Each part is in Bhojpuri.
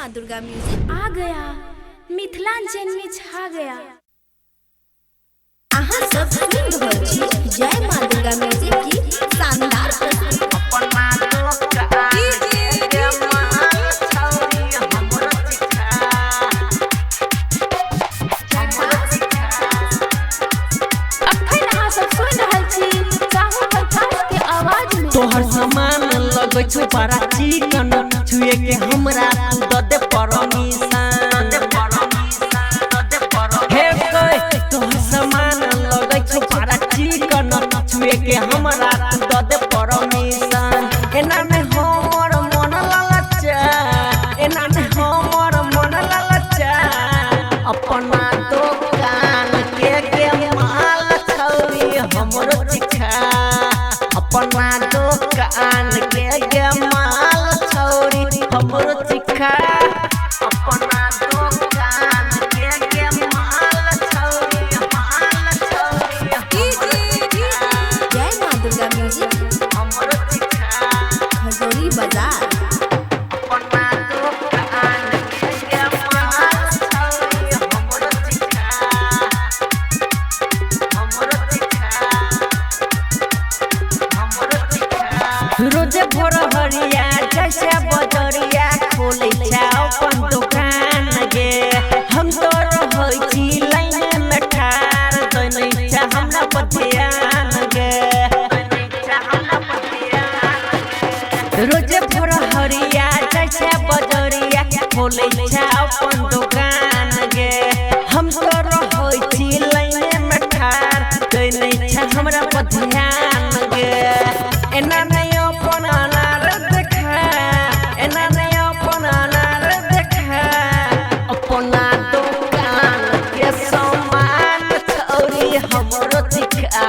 माँ दुर्गा म्यूजिक आ गया, मिथिलांचल में छा गया। अहाँ सब सुन रहल छी जय माँ दुर्गा म्यूजिक की शानदार प्रस्तुति। तोहर सामान लगै छौ बड़ा चिकन, छुए के हमरा द दे परमिशन। हे कोई तोहर सामान लगै छौ बड़ा चिकन, छुए के हमरा द दे परमिशन। एना में हमर मन ललचा, एना में हमर मन ललचा। अपना दुकान के माल छौरी हमरो चिखा, अपना दुकान के माल छौरी हमरो चिखा। अपना दुकान के माल छौरी जय माँ दुर्गा म्यूजिक हमरो चिखा। खजोरी बाजार। अपना दुकान के माल छौरी हमरो चिखा, हमरो चिखा। रोजे भोर हरिया जैसे बजरिया खोले छा अपन दुकान गे। हम तो रहै छी लाइन में ठार, दैनै छा हमरा बधियान गे। रोजे भोर हरिया जैसे बजरिया खोले छा अपन दुकान गे। हम तो रहै छी लाइन में ठार, दैनै छा हमरा बधियान गे। एना नहीं अपन अनार देखा, एना नहीं अपन अनार देखा। अपना दुकान के सामान छौरी हमरो चिखा,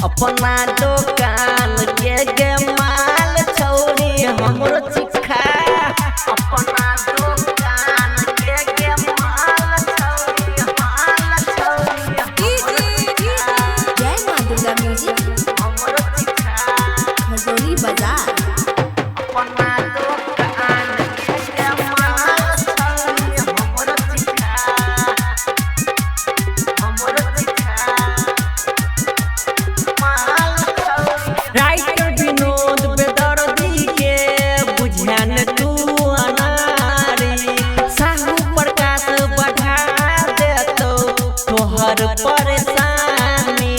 अपना दुकान के माल छौरी हमरो चिखा। अपना दुकान के माल छौरी जय माँ दुर्गा म्यूजिक हमरो चिखा। खजोरी बाजार। अपना दुकान के माल छौरी हमरो चिखा, हमरो चिखा। माल छौरी राइटर विनोद बेदर्दी के बुझान तू अनारी। साहू प्रकाश बढ़ा देतो तोहर परेशानी,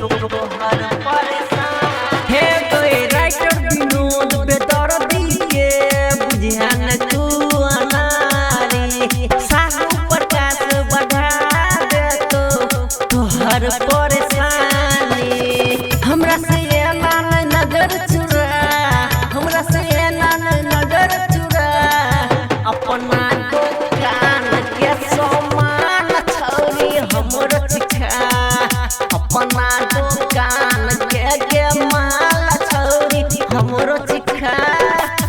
तोहर परेशानी। हे कोई राइटर विनोद बेदर्दी के बुझान तू अनारी। साहू प्रकाश बढ़ा देतो तोहर परेशानी। हमरा से एना नजर चुरा, हमरा से एना नजर चुरा। अपना दुकान के सामान छौरी हमरो चिखा, अपना दुकान के माल छौरी हमरो चिखा।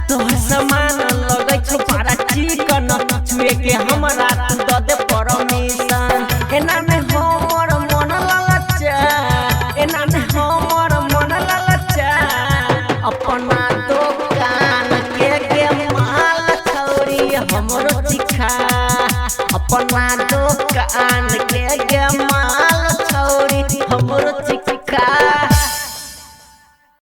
तोहर सामान लगै छौ बड़ा चिकन, छुए के हमरा द दे परमिशन। एना में हमर मन ललचा, एना में हमर मन ललचा। अपना दुकान के माल छौरी हमरो चिखा, अपना दुकान के माल छौरी हमरो चिखा।